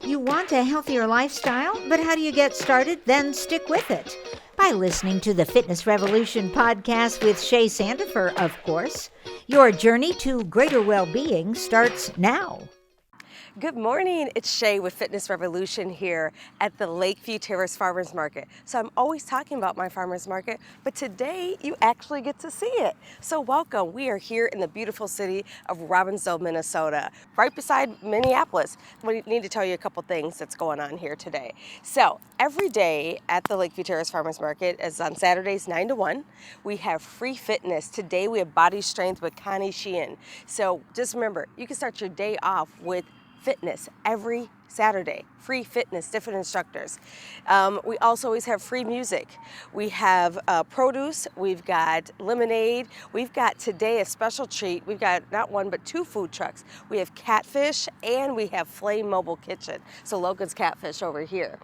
You want a healthier lifestyle, but how do you get started? Then stick with it. By listening to the Fitness Revolution podcast with Shay Sandifer, of course. Your journey to greater well-being starts now. Good morning, it's Shay with Fitness Revolution here at the Lakeview Terrace Farmers Market. So I'm always talking about my farmers market, but today you actually get to see it. So welcome, we are here in the beautiful city of Robbinsdale, Minnesota, right beside Minneapolis. We need to tell you a couple things that's going on here today. So every day at the Lakeview Terrace Farmers Market, as on Saturdays 9 to 1, we have free fitness. Today we have Body Strength with Connie Sheehan. So just remember, you can start your day off with fitness every Saturday, free fitness, different instructors. We also always have free music. We have produce, we've got lemonade, we've got today a special treat. We've got not one but two food trucks. We have catfish and we have Flame Mobile Kitchen. So Logan's Catfish over here.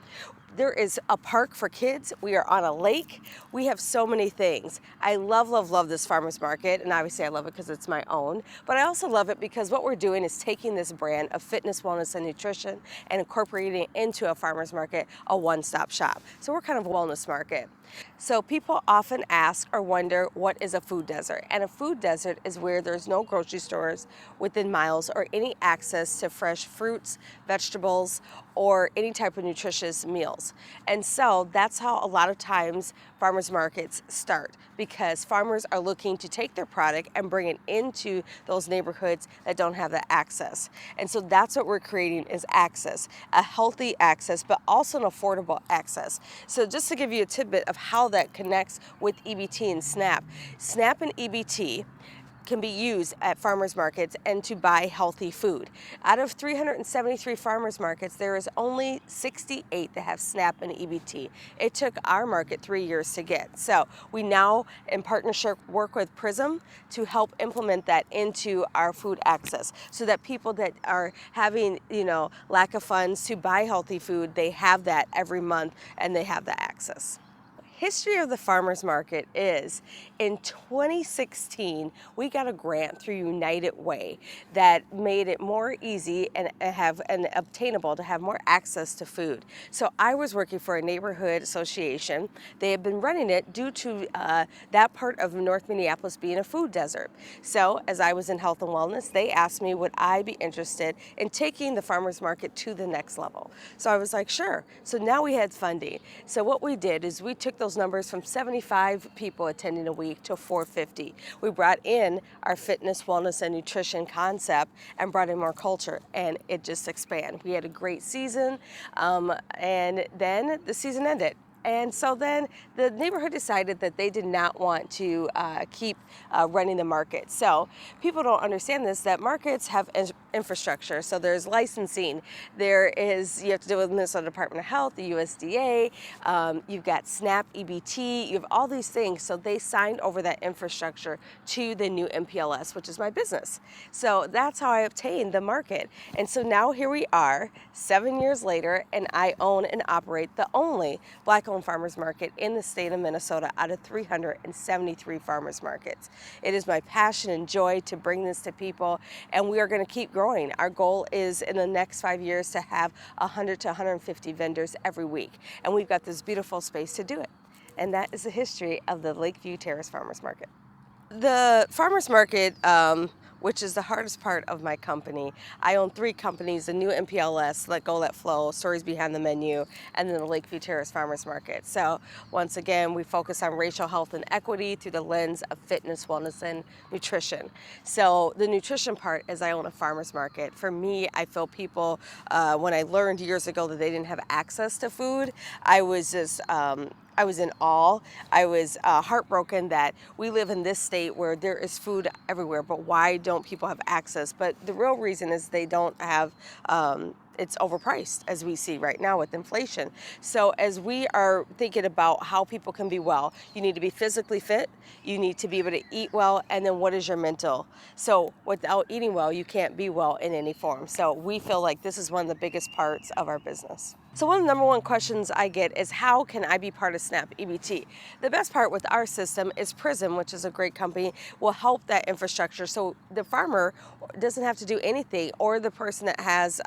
There is a park for kids. We are on a lake. We have so many things. I love, love, love this farmer's market, and obviously I love it because it's my own, but I also love it because what we're doing is taking this brand of fitness, wellness, and nutrition and incorporating it into a farmer's market, a one-stop shop. So we're kind of a wellness market. So people often ask or wonder, what is a food desert? And a food desert is where there's no grocery stores within miles or any access to fresh fruits, vegetables, or any type of nutritious meals. And so that's how a lot of times farmers markets start, because farmers are looking to take their product and bring it into those neighborhoods that don't have that access. And so that's what we're creating, is access, a healthy access, but also an affordable access. So just to give you a tidbit of how that connects with EBT and SNAP. SNAP and EBT can be used at farmers markets and to buy healthy food. Out of 373 farmers markets, there is only 68 that have SNAP and EBT. It took our market 3 years to get. So we now, in partnership, work with PRISM to help implement that into our food access, so that people that are having, lack of funds to buy healthy food, they have that every month and they have the access. History of the farmers market is, in 2016, we got a grant through United Way that made it more easy and obtainable to have more access to food. So I was working for a neighborhood association. They had been running it due to that part of North Minneapolis being a food desert. So as I was in health and wellness, they asked me would I be interested in taking the farmers market to the next level. So I was like, sure. So now we had funding. So what we did is we took those numbers from 75 people attending a week to 450. We brought in our fitness, wellness, and nutrition concept and brought in more culture, and it just expanded. We had a great season, and then the season ended. And so then the neighborhood decided that they did not want to keep running the market. So people don't understand this, that markets have infrastructure. So there's licensing, you have to deal with Minnesota Department of Health, the USDA, you've got SNAP, EBT, you have all these things. So they signed over that infrastructure to the new MPLS, which is my business. So that's how I obtained the market. And so now here we are, 7 years later, and I own and operate the only Black-owned farmers market in the state of Minnesota out of 373 farmers markets. It is my passion and joy to bring this to people, and we are going to keep growing. Our goal is in the next 5 years to have 100 to 150 vendors every week, and we've got this beautiful space to do it. And that is the history of the Lakeview Terrace Farmers Market. The farmers market, which is the hardest part of my company. I own 3 companies, the new MPLS, Let Go, Let Flow, Stories Behind the Menu, and then the Lakeview Terrace Farmers Market. So once again, we focus on racial health and equity through the lens of fitness, wellness, and nutrition. So the nutrition part is I own a farmers market. For me, I feel people, when I learned years ago that they didn't have access to food, I was in awe. I was heartbroken that we live in this state where there is food everywhere, but why don't people have access? But the real reason is they don't have it's overpriced, as we see right now with inflation. So as we are thinking about how people can be well, you need to be physically fit, you need to be able to eat well, and then what is your mental? So without eating well, you can't be well in any form. So we feel like this is one of the biggest parts of our business. So one of the number one questions I get is, how can I be part of SNAP EBT? The best part with our system is PRISM, which is a great company, will help that infrastructure so the farmer doesn't have to do anything, or the person that has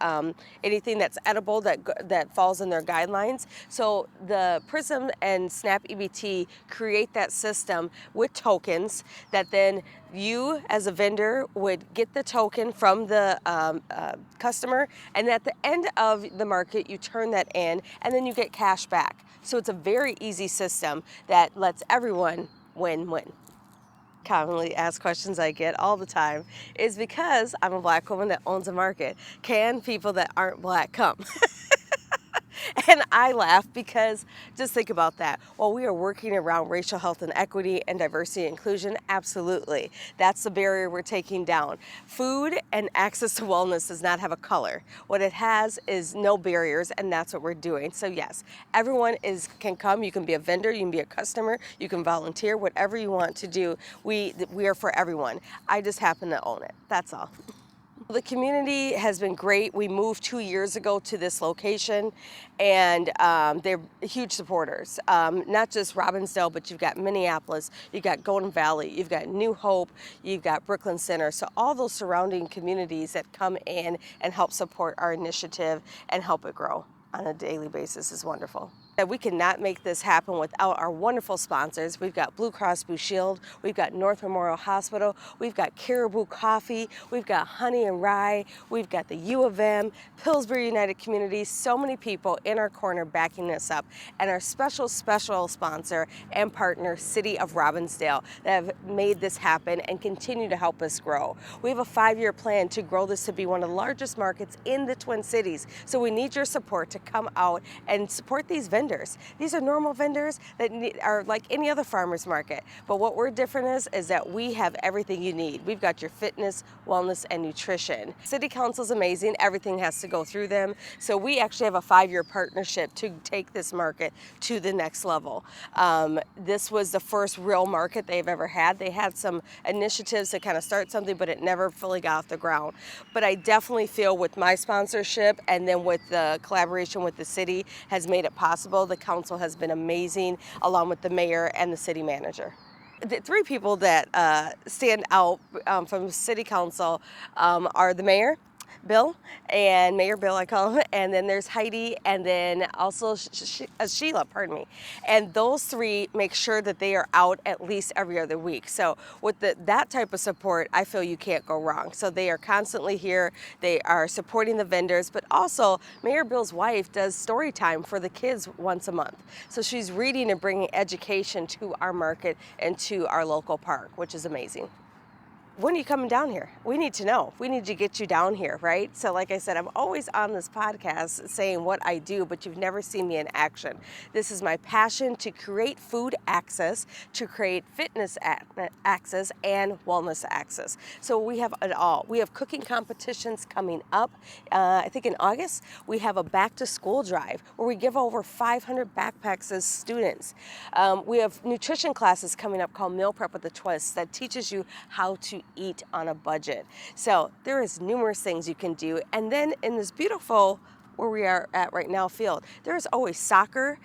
anything that's edible that falls in their guidelines. So the Prism and Snap EBT create that system with tokens that then you as a vendor would get the token from the customer, and at the end of the market you turn that in and then you get cash back. So it's a very easy system that lets everyone win-win. Commonly asked questions I get all the time is because I'm a Black woman that owns a market, can people that aren't Black come? And I laugh because just think about that. While we are working around racial health and equity and diversity and inclusion, absolutely. That's the barrier we're taking down. Food and access to wellness does not have a color. What it has is no barriers, and that's what we're doing. So yes, everyone can come. You can be a vendor, you can be a customer, you can volunteer, whatever you want to do. We are for everyone. I just happen to own it. That's all. The community has been great. We moved 2 years ago to this location, and they're huge supporters. Not just Robbinsdale, but you've got Minneapolis, you've got Golden Valley, you've got New Hope, you've got Brooklyn Center. So all those surrounding communities that come in and help support our initiative and help it grow on a daily basis is wonderful. We cannot make this happen without our wonderful sponsors. We've got Blue Cross Blue Shield, we've got North Memorial Hospital, we've got Caribou Coffee, we've got Honey and Rye, we've got the U of M, Pillsbury United Communities, so many people in our corner backing us up, and our special sponsor and partner, City of Robbinsdale, that have made this happen and continue to help us grow. We have a 5-year plan to grow this to be one of the largest markets in the Twin Cities, so we need your support to come out and support these vendors. These are normal vendors that are like any other farmer's market, but what we're different is that we have everything you need. We've got your fitness, wellness, and nutrition. City Council's amazing. Everything has to go through them, so we actually have a 5-year partnership to take this market to the next level. This was the first real market they've ever had. They had some initiatives to kind of start something, but it never fully got off the ground. But I definitely feel with my sponsorship and then with the collaboration with the city has made it possible. The council has been amazing, along with the mayor and the city manager. The 3 people that stand out from city council are the mayor, Bill, and Mayor Bill, I call him, and then there's Heidi, and then also Sheila, pardon me. And those 3 make sure that they are out at least every other week. So with that type of support, I feel you can't go wrong. So they are constantly here, they are supporting the vendors, but also Mayor Bill's wife does story time for the kids once a month. So she's reading and bringing education to our market and to our local park, which is amazing. When are you coming down here? We need to know. We need to get you down here, right? So like I said, I'm always on this podcast saying what I do, but you've never seen me in action. This is my passion to create food access, to create fitness access, and wellness access. So we have it all. We have cooking competitions coming up. I think in August, we have a back to school drive where we give over 500 backpacks as students. We have nutrition classes coming up called Meal Prep with a Twist that teaches you how to eat on a budget. So there is numerous things you can do. And then in this beautiful, where we are at right now, field, there's always soccer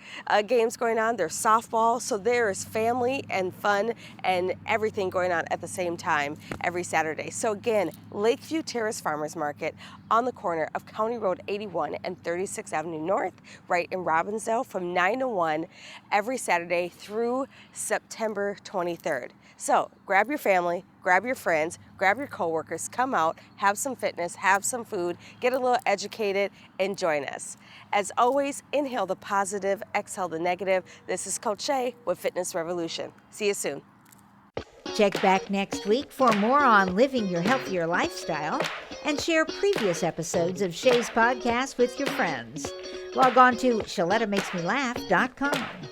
games going on, there's softball, so there is family and fun and everything going on at the same time every Saturday. So again, Lakeview Terrace Farmers Market on the corner of County Road 81 and 36th Avenue North, right in Robbinsdale, from 9 to 1 every Saturday through September 23rd. So grab your family, grab your friends, grab your coworkers, come out, have some fitness, have some food, get a little educated, and join us. As always, inhale the positive, exhale the negative. This is Coach Shay with Fitness Revolution. See you soon. Check back next week for more on living your healthier lifestyle and share previous episodes of Shay's podcast with your friends. Log on to ShalettaMakesMeLaugh.com.